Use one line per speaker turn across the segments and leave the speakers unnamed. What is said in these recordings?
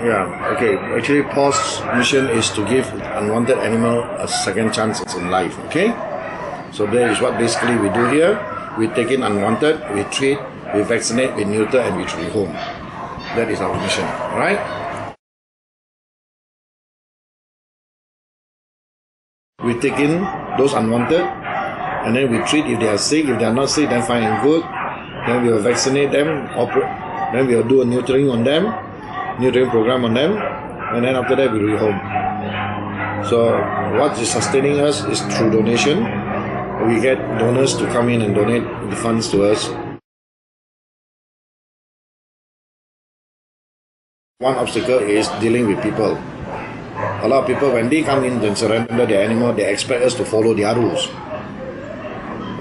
Yeah, okay. Actually, PAWS mission is to give unwanted animal a second chance in life. Okay, so that is what basically we do here. We take in unwanted, we treat, we vaccinate, we neuter, and we rehome. That is our mission. All right. We take in those unwanted, and then we treat if they are sick. If they are not sick, then fine and good. Then we will vaccinate them. Then we will do a neutering on them, neutering program on them, and then after that we rehome. So what is sustaining us is through donation. We get donors to come in and donate the funds to us. One obstacle is dealing with people. A lot of people, when they come in and surrender their animal, they expect us to follow their rules.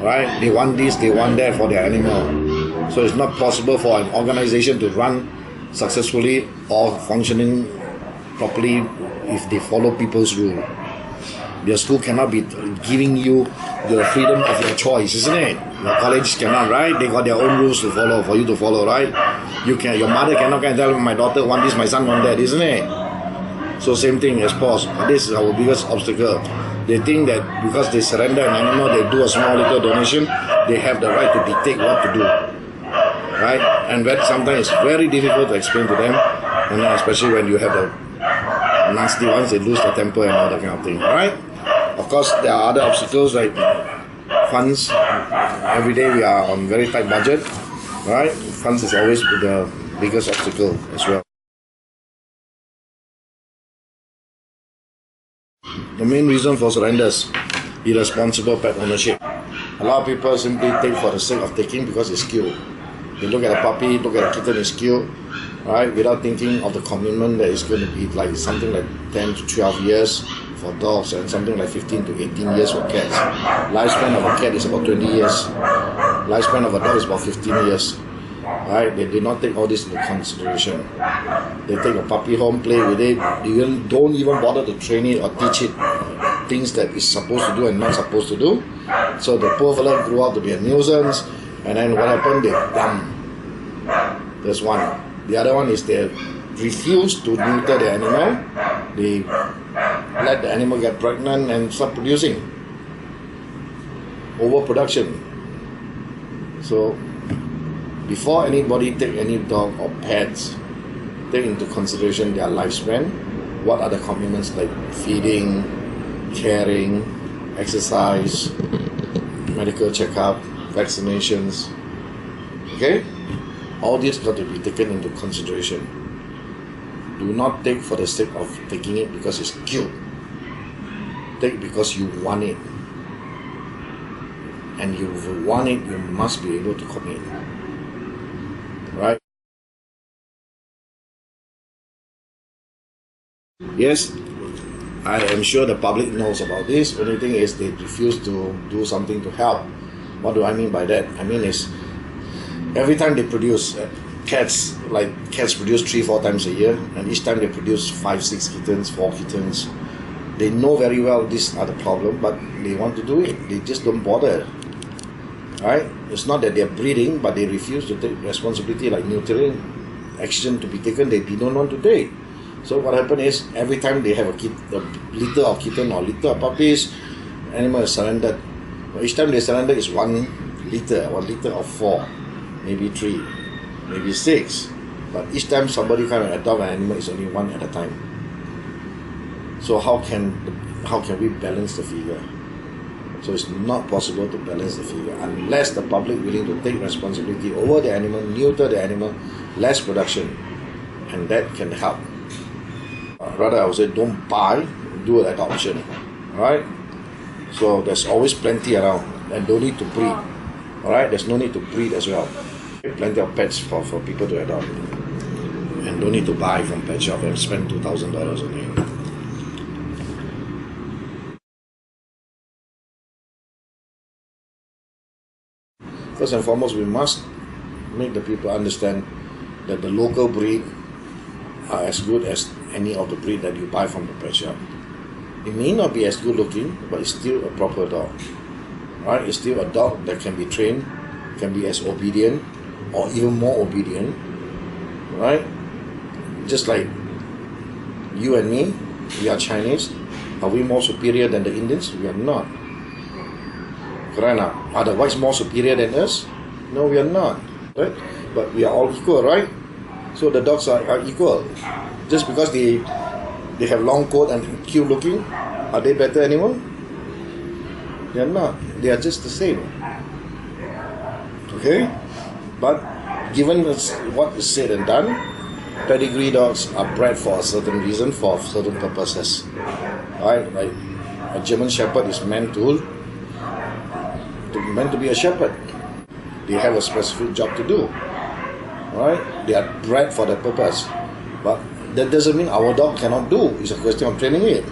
Right? They want this, they want that for their animal. So it's not possible for an organization to run successfully or functioning properly if they follow people's rule. Your school cannot be giving you the freedom of your choice, isn't it? Your college cannot, right? They got their own rules to follow, for you to follow, right? Your mother cannot tell my daughter want this, my son want that, isn't it? So same thing as PAWS. This is our biggest obstacle. They think that because they surrender an animal, they do a small little donation, they have the right to dictate what to do, right? And that sometimes it's very difficult to explain to them, and especially when you have the nasty ones, they lose their temper and all that kind of thing, right? Of course, there are other obstacles like funds. Every day we are on very tight budget, right? Funds is always the biggest obstacle as well. The main reason for surrenders, irresponsible pet ownership. A lot of people simply take for the sake of taking because it's cute. They look at a puppy, look at a kitten, it's cute, right? Without thinking of the commitment that is going to be like something like 10 to 12 years for dogs and something like 15 to 18 years for cats. Lifespan of a cat is about 20 years. Lifespan of a dog is about 15 years. Right? They did not take all this into consideration. They take a puppy home, play with it. They don't even bother to train it or teach it things that it's supposed to do and not supposed to do. So the poor fella grew up to be a nuisance, and then what happened? They dumb. There's one. The other one is they refuse to neuter the animal. They let the animal get pregnant and start producing. Overproduction. So before anybody take any dog or pets, take into consideration their lifespan. What are the commitments like feeding, caring, exercise, medical checkup, vaccinations? Okay? All this got to be taken into consideration. Do not take for the sake of taking it because it's cute. Take because you want it. And if you want it, you must be able to commit. Right? Yes, I am sure the public knows about this. Only thing is they refuse to do something to help. What do I mean by that? I mean is every time they produce cats produce 3-4 times a year, and each time they produce 5-6 kittens, 4 kittens. They know very well these are the problem, but they want to do it. They just don't bother. Right? It's not that they're breeding, but they refuse to take responsibility like neutering, action to be taken they don't want to take. So what happened is every time they have a litter of kitten or litter of puppies, animal is surrendered. Each time they surrender is 1 litter of 4, maybe 3, maybe 6. But each time somebody come and adopt an animal, it's only 1 at a time. So how can we balance the figure? So it's not possible to balance the figure unless the public willing to take responsibility over the animal, neuter the animal, less production, and that can help. Rather, I would say don't buy, do an adoption. Alright? So there's always plenty around, and don't need to breed. Alright? There's no need to breed as well. Plenty of pets for people to adopt, and don't need to buy from pet shop and spend $2,000 on it. First and foremost, we must make the people understand that the local breed are as good as any of the breed that you buy from the pet shop. It may not be as good looking, but it's still a proper dog. Right? It's still a dog that can be trained, can be as obedient or even more obedient. Right? Just like You and me, we are Chinese. Are we more superior than the Indians? We are not. Correct now? Are the whites more superior than us? No, we are not. Right? But we are all equal, right? So the dogs are equal. Just because they have long coat and cute looking, are they better animal? They are not. They are just the same. Okay? But given what is said and done, pedigree dogs are bred for a certain reason, for certain purposes. Right? Like a German Shepherd is meant to be a shepherd. They have a specific job to do. Right? They are bred for that purpose. But that doesn't mean our dog cannot do. It's a question of training it.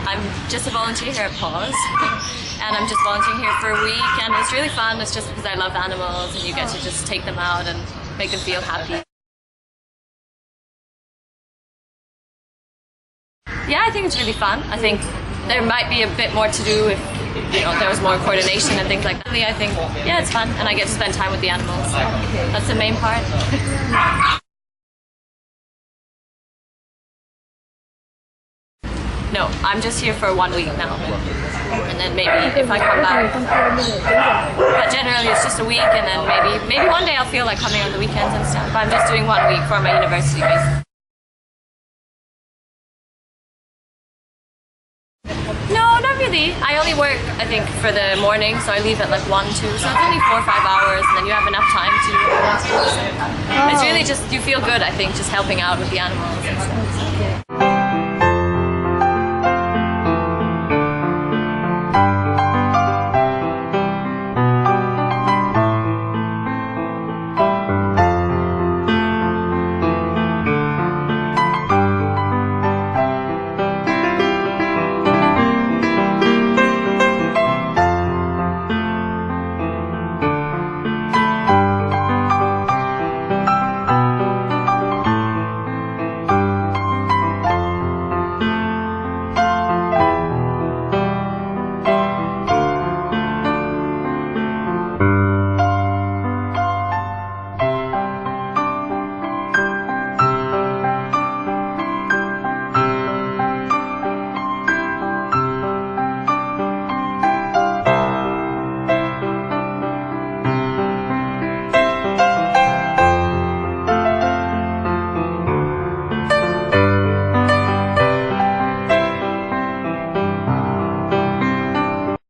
I'm just a volunteer here at PAWS and I'm just volunteering here for a week, and it's really fun. It's just because I love animals and you get to just take them out and make them feel happy. Yeah, I think it's really fun. I think there might be a bit more to do if there was more coordination and things like that. I think, yeah, it's fun and I get to spend time with the animals. So that's the main part. No, I'm just here for 1 week now, and then maybe if I come back. But generally it's just a week, and then maybe one day I'll feel like coming on the weekends and stuff. But I'm just doing 1 week for my university base. No, not really. I only work, I think, for the morning, so I leave at like 1, 2, so it's only 4 or 5 hours, and then you have enough time to do what you want to do. So it's really just, you feel good, I think, just helping out with the animals and stuff.